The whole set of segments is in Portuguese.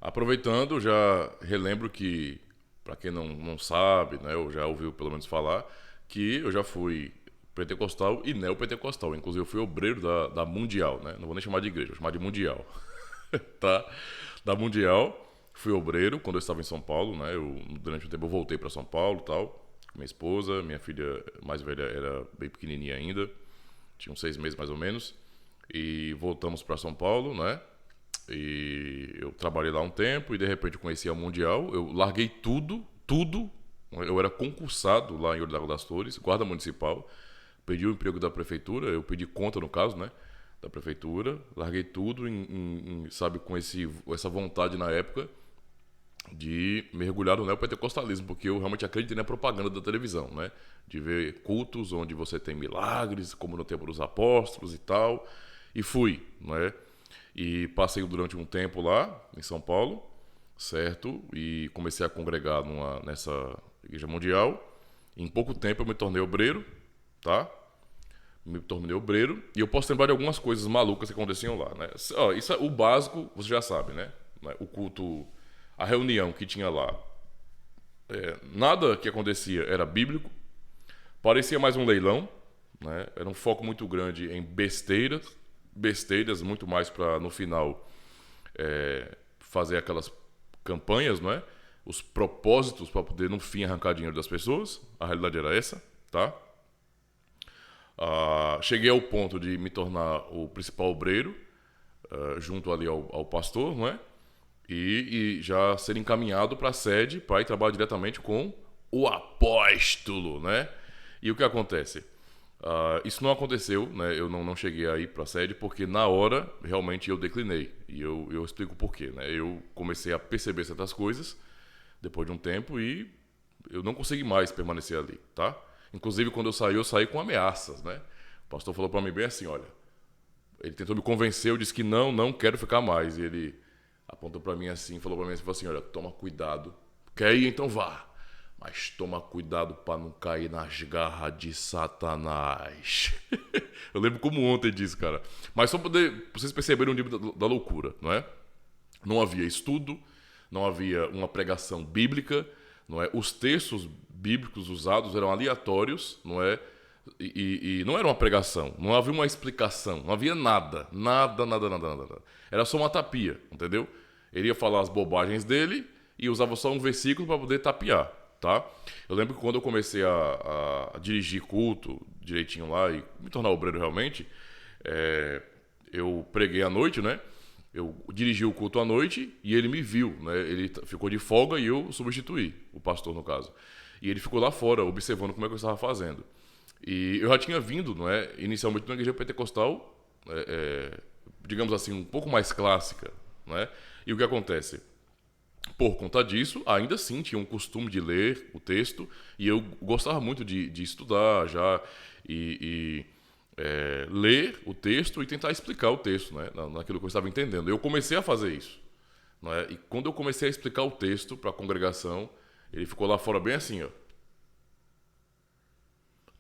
Aproveitando, já relembro que, para quem não sabe, né, ou já ouviu pelo menos falar, que eu já fui pentecostal e neopentecostal. Inclusive, eu fui obreiro da Mundial, né? Não vou nem chamar de igreja, vou chamar de Mundial, tá? Da Mundial, fui obreiro quando eu estava em São Paulo, né? Durante um tempo eu voltei para São Paulo e tal, com minha esposa. Minha filha mais velha era bem pequenininha ainda, tinha uns 6 meses mais ou menos. E voltamos para São Paulo, né? E eu trabalhei lá um tempo e de repente eu conheci a Mundial. Eu larguei tudo, tudo. Eu era concursado lá em Ouro das Flores, guarda municipal. Pedi o emprego da prefeitura, eu pedi conta no caso, né? Da prefeitura. Larguei tudo, sabe, com essa vontade na época de mergulhar no neopentecostalismo, porque eu realmente acreditei na propaganda da televisão, né? De ver cultos onde você tem milagres, como no tempo dos apóstolos e tal. E fui, né? E passei durante um tempo lá, em São Paulo, certo? E comecei a congregar nessa igreja mundial. Em pouco tempo eu me tornei obreiro, tá? Me tornei obreiro. E eu posso lembrar de algumas coisas malucas que aconteciam lá, né? Ó, isso é o básico, você já sabe, né? O culto, a reunião que tinha lá. Nada que acontecia era bíblico. Parecia mais um leilão, né? Era um foco muito grande em besteiras, muito mais para no final fazer aquelas campanhas, não é? Os propósitos para poder no fim arrancar dinheiro das pessoas. A realidade era essa, tá? Cheguei ao ponto de me tornar o principal obreiro, junto ali ao pastor, não é? E já ser encaminhado para a sede para ir trabalhar diretamente com o apóstolo, né? E o que acontece? Isso não aconteceu, né? Eu não cheguei a ir para a sede porque na hora realmente eu declinei. E eu explico por quê, né? Eu comecei a perceber certas coisas depois de um tempo e eu não consegui mais permanecer ali, tá? Inclusive quando eu saí com ameaças, né? O pastor falou para mim bem assim, olha, ele tentou me convencer, eu disse que não quero ficar mais. E ele apontou para mim assim, falou para mim assim, olha, toma cuidado. Quer ir? Então vá. Mas toma cuidado para não cair nas garras de Satanás. Eu lembro como ontem disse, cara. Mas só para vocês perceberem o nível da loucura, não é? Não havia estudo, não havia uma pregação bíblica, não é? Os textos bíblicos usados eram aleatórios, não é? E não era uma pregação, não havia uma explicação, não havia nada. Era só uma tapia, entendeu? Ele ia falar as bobagens dele e usava só um versículo para poder tapear, tá? Eu lembro que quando eu comecei a dirigir culto direitinho lá e me tornar obreiro realmente, eu preguei à noite, né? Eu dirigi o culto à noite e ele me viu, né? Ele ficou de folga e eu substituí, o pastor no caso. E ele ficou lá fora observando como é que eu estava fazendo. E eu já tinha vindo, não é, inicialmente na igreja pentecostal, digamos assim, um pouco mais clássica, não é? E o que acontece? Por conta disso, ainda assim tinha um costume de ler o texto e eu gostava muito de estudar já e ler o texto e tentar explicar o texto, né, naquilo que eu estava entendendo. Eu comecei a fazer isso, não é? E quando eu comecei a explicar o texto para a congregação, ele ficou lá fora bem assim, ó.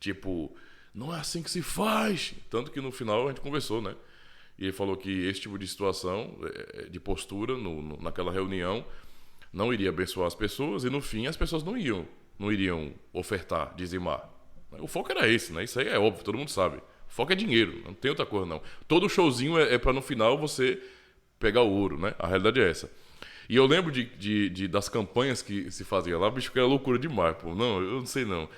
Tipo, não é assim que se faz. Tanto que no final a gente conversou, né? E ele falou que esse tipo de situação, de postura naquela reunião, não iria abençoar as pessoas e no fim as pessoas não iriam ofertar, dizimar. O foco era esse, né? Isso aí é óbvio, todo mundo sabe. O foco é dinheiro, não tem outra coisa não. Todo showzinho é para no final você pegar o ouro, né? A realidade é essa. E eu lembro das campanhas que se fazia lá, bicho, que era loucura demais, pô. Não, eu não sei não.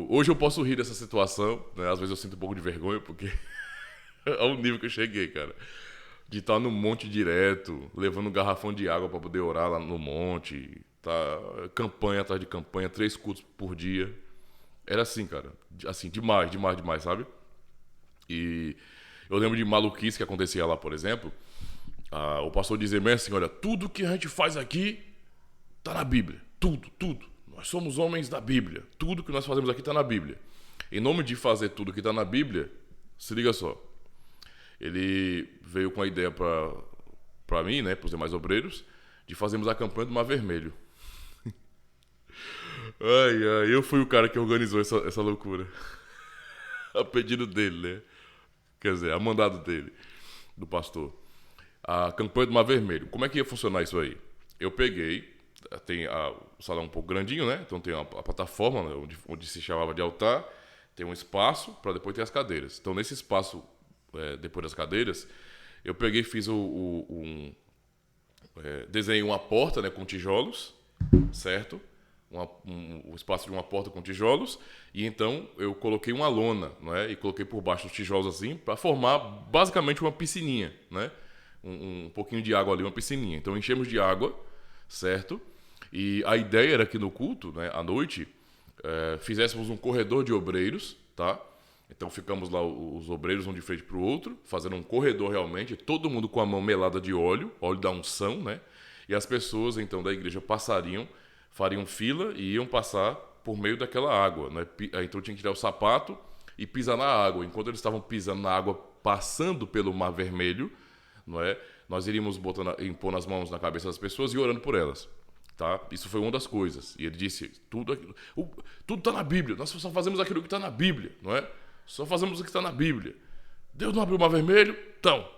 Hoje eu posso rir dessa situação, né? Às vezes eu sinto um pouco de vergonha, porque ao nível que eu cheguei, cara. De estar no monte direto, levando um garrafão de água para poder orar lá no monte, tá? Campanha atrás de campanha, 3 cultos por dia. Era assim, cara. Assim, demais, sabe? E eu lembro de maluquice que acontecia lá, por exemplo. O pastor dizia bem assim, olha, tudo que a gente faz aqui tá na Bíblia. Tudo. Nós somos homens da Bíblia. Tudo que nós fazemos aqui tá na Bíblia. Em nome de fazer tudo que tá na Bíblia, se liga só. Ele veio com a ideia para mim, né, para os demais obreiros, de fazermos a campanha do Mar Vermelho. Ai, eu fui o cara que organizou essa loucura. A pedido dele, né? Quer dizer, a mandado dele, do pastor. a campanha do Mar Vermelho. Como é que ia funcionar isso aí? Eu peguei, o salão um pouco grandinho, né? Então tem a plataforma, né, onde se chamava de altar, tem um espaço para depois ter as cadeiras. Então nesse espaço, depois das cadeiras, eu peguei e fiz desenhei uma porta, né, com tijolos, certo? O espaço de uma porta com tijolos, e então eu coloquei uma lona, né, e coloquei por baixo os tijolos assim, para formar basicamente uma piscininha, né? Um pouquinho de água ali, uma piscininha. Então enchemos de água, certo? E a ideia era que no culto, né, à noite, fizéssemos um corredor de obreiros, tá? Então ficamos lá, os obreiros um de frente para o outro, fazendo um corredor realmente, todo mundo com a mão melada de óleo da unção, né? E as pessoas então da igreja fariam fila e iam passar por meio daquela água, né? Então tinha que tirar o sapato e pisar na água. Enquanto eles estavam pisando na água, passando pelo Mar Vermelho, não é? Nós iríamos impor as mãos na cabeça das pessoas e orando por elas. Tá? Isso foi uma das coisas. E ele disse, tudo está na Bíblia. Nós só fazemos aquilo que está na Bíblia, não é? Só fazemos o que está na Bíblia. Deus não abriu o Mar Vermelho? Então,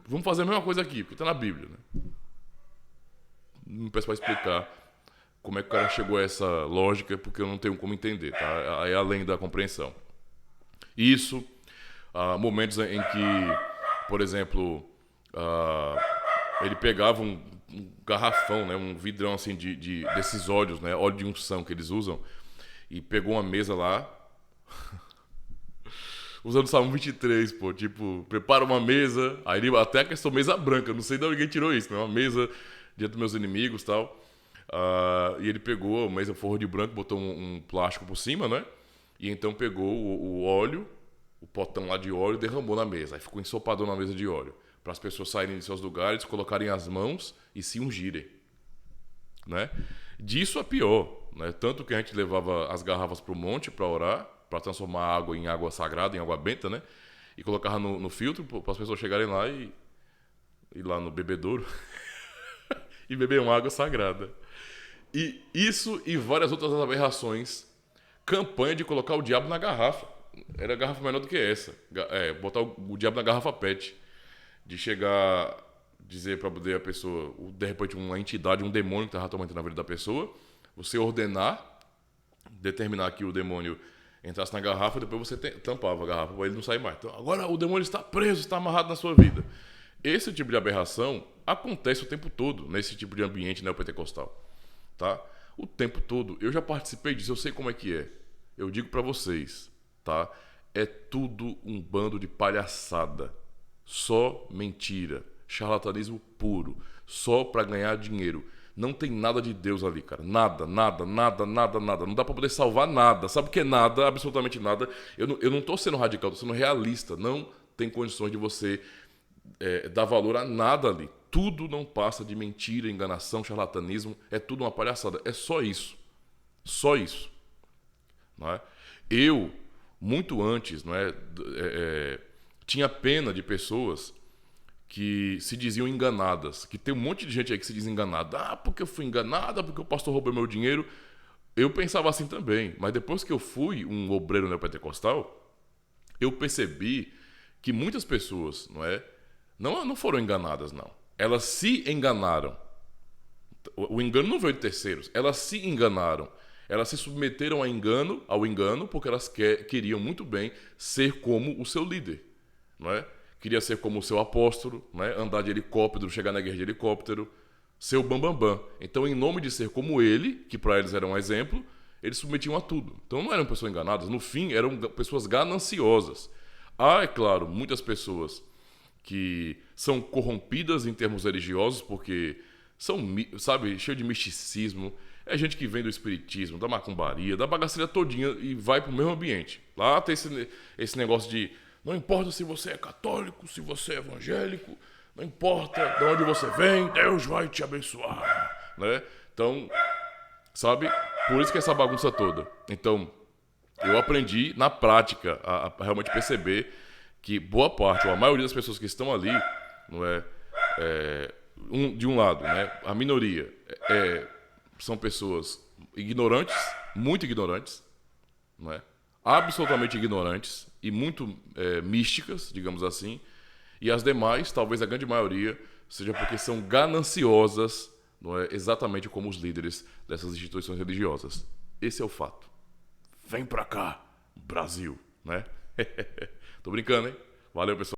vamos fazer a mesma coisa aqui, porque está na Bíblia. Né? Não peço para explicar como é que o cara chegou a essa lógica, porque eu não tenho como entender, tá? É além da compreensão. Isso, momentos em que, por exemplo, ele pegava um garrafão, né, um vidrão assim desses óleos, né, óleo de unção que eles usam, e pegou uma mesa lá, usando o Salmo 23, pô, tipo, prepara uma mesa, aí ele, até a questão mesa branca, não sei de onde alguém tirou isso, né, uma mesa diante dos meus inimigos e tal, e ele pegou a mesa forro de branco, botou um plástico por cima, né, e então pegou o óleo, o potão lá de óleo, derramou na mesa, aí ficou ensopadão na mesa de óleo, para as pessoas saírem de seus lugares, colocarem as mãos e se ungirem, né? Disso a pior, né? Tanto que a gente levava as garrafas para o monte para orar, para transformar a água em água sagrada, em água benta, né? E colocava no filtro para as pessoas chegarem lá e ir lá no bebedouro e beber uma água sagrada. E isso e várias outras aberrações. Campanha de colocar o diabo na garrafa. Era a garrafa menor do que essa. Botar o diabo na garrafa PET. De chegar, dizer para poder a pessoa, de repente uma entidade, um demônio que estava atormentando na vida da pessoa, você ordenar, determinar que o demônio entrasse na garrafa, depois você tampava a garrafa para ele não sair mais. Então, agora o demônio está preso, está amarrado na sua vida. Esse tipo de aberração acontece o tempo todo nesse tipo de ambiente neopentecostal. Tá? O tempo todo. Eu já participei disso, eu sei como é que é. Eu digo para vocês, tá? É tudo um bando de palhaçada. Só mentira, charlatanismo puro, só para ganhar dinheiro. Não tem nada de Deus ali, cara. Nada, nada, nada, nada, nada. Não dá para poder salvar nada. Sabe o que é nada? Absolutamente nada. Eu não tô sendo radical, tô sendo realista. Não tem condições de você dar valor a nada ali. Tudo não passa de mentira, enganação, charlatanismo. É tudo uma palhaçada. É só isso. Só isso. Não é? Eu, muito antes, não é? Tinha pena de pessoas que se diziam enganadas. Que tem um monte de gente aí que se diz enganada. Porque eu fui enganada, porque o pastor roubou meu dinheiro. Eu pensava assim também. Mas depois que eu fui um obreiro neopentecostal, eu percebi que muitas pessoas, não foram enganadas, não. Elas se enganaram. O engano não veio de terceiros. Elas se enganaram. Elas se submeteram ao engano porque elas queriam muito bem ser como o seu líder. Não é? Queria ser como o seu apóstolo, não é? Andar de helicóptero, chegar na guerra de helicóptero, ser o bambambam. Então, em nome de ser como ele, que para eles era um exemplo, eles submetiam a tudo. Então, não eram pessoas enganadas, no fim, eram pessoas gananciosas. É claro, muitas pessoas que são corrompidas em termos religiosos, porque são, sabe, cheio de misticismo. É gente que vem do espiritismo, da macumbaria, da bagaceira todinha e vai pro mesmo ambiente. Lá tem esse negócio de não importa se você é católico, se você é evangélico, não importa de onde você vem, Deus vai te abençoar, né? Então, sabe? Por isso que essa bagunça toda. Então, eu aprendi na prática a realmente perceber que boa parte, ou a maioria das pessoas que estão ali, de um lado, né? A minoria são pessoas ignorantes, muito ignorantes, não é? Absolutamente ignorantes e muito místicas, digamos assim, E as demais, talvez a grande maioria, seja porque são gananciosas, não é? Exatamente como os líderes dessas instituições religiosas. Esse é o fato. Vem pra cá, Brasil, né? Tô brincando, hein? Valeu, pessoal.